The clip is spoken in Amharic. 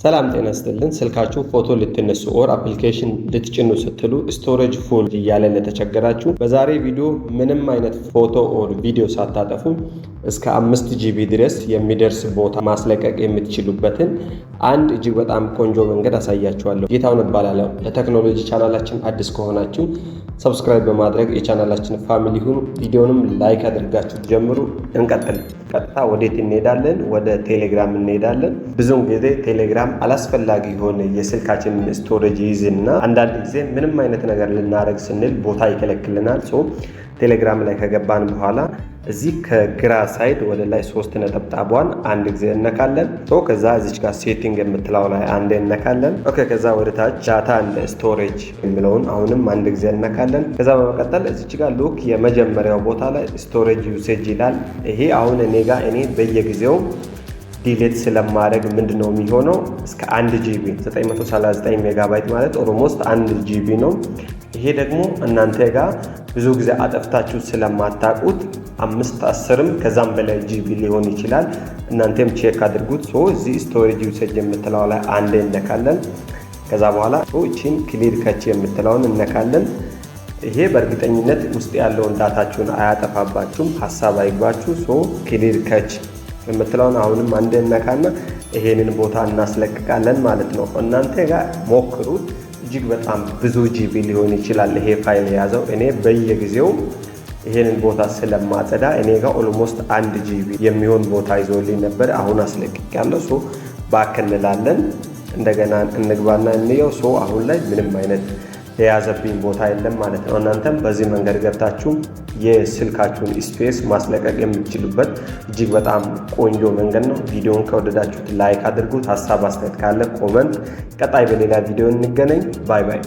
ሰላም ጤና ይስጥልን። ስልካችሁ ፎቶ ልትነሱ ኦር አፕሊኬሽን ልትጭኑ ስትሉ ስቶሬጅ ፉል እያለ ለተቸገራችሁ በዛሬ ቪዲዮ ምንም አይነት ፎቶ ኦር ቪዲዮ ሳታጠፉ እስከ 5 ጂቢ ድረስ የሚደርስ ቦታ ማስለቀቅ የምትችሉበትን አንድ እጅግ በጣም ቆንጆ መንገድ አሳያችኋለሁ። ጌታውን እባላለሁ። ለቴክኖሎጂ ቻናላችን አዲስ ከሆናችሁ ሰብስክራይብ በማድረግ የቻናላችን ፋሚሊ ሁኑ። ቪዲዮንም ላይክ አድርጋችሁ ጀምሩ። እንቀጥል። ቀጥታ ወዴት እንሄዳለን? ወደ ቴሌግራም እንሄዳለን። ብዙውን ጊዜ ቴሌግራም አላስፈላጊ የሆነ የስልካችን ስቶሬጅ ይዝና አንዳንድ ጊዜ ምንም አይነት ነገር ልናደርግ ስንል ቦታ ይከለክልናል። ቴሌግራም ላይ ከገባን በኋላ እዚህ ከግራ ሳይድ ወደ ላይ 3 ነጠብጣቧን አንድ ጊዜ እነካለን። ከዛ እዚች ጋር ሴቲንግ የምትለው ላይ አንድ እነካለን። ከዛ ወደ ታች ዳታ እንደ ስቶሬጅ የሚለውን አሁንም አንድ ጊዜ እነካለን። ከዛ በመቀጠል እዚች ጋር ሉክ የመጀመሪያው ቦታ ላይ ስቶሬጅ ዩሴጅ ይላል። ይሄ አሁን እኔ በየጊዜው ዲሌት ስለማድረግ ምንድነው የሚሆነው እስከ 1 ጂቢ 939 ሜጋባይት ማለት ኦልሞስት 1 ጂቢ ነው። ይሄ ደግሞ እናንተ ጋር ብዙ ጊዜ አጠፍታችሁ ስለማታውቁት 5 10ም ከዛም በላይ ጂቢ ሊሆን ይችላል። እናንተም ቼክ አድርጉት። እዚህ ስቶሬጅ ዩሴጅ የምትለው ላይ አንዴ እነካለን። ከዛ በኋላ እቺን ክሊር ከች የምትለውን እነካለን። ይሄ በእርግጠኝነት ውስጥ ያለውን ዳታችሁን አያጠፋባችሁም፣ ሐሳብ አይግባችሁ። ክሊር ከች የምትለውን አሁንም አንድ እነካና ይሄንን ቦታ እናስለቅቃለን ማለት ነው። እናንተ ጋር ሞክሩት። እጅግ በጣም ብዙ ጂቢ ሊሆን ይችላል ይሄ ፋይል የያዘው። እኔ በየጊዜው ይሄንን ቦታ ስለማጸዳ እኔ ጋር ኦልሞስት 1 ጂቢ የሚሆን ቦታ ይዞልኝ ነበር። አሁን አስለቅቄያለሁ። ባክ እንላለን። እንደገና እንግባና እንየው። አሁን ላይ ምንም አይነት የያዘብኝ ቦታ የለም ማለት ነው። እናንተም በዚህ መንገድ ገብታችሁ የስልካችሁን ስፔስ ማስለቀቅ የምትችሉበት እጅግ በጣም ቆንጆ መንገድ ነው። ቪዲዮውን ከወደዳችሁት ላይክ አድርጉት። ሀሳብ አስተያየት ካለ ኮመንት። ቀጣይ በሌላ ቪዲዮ እንገናኝ። ባይ ባይ።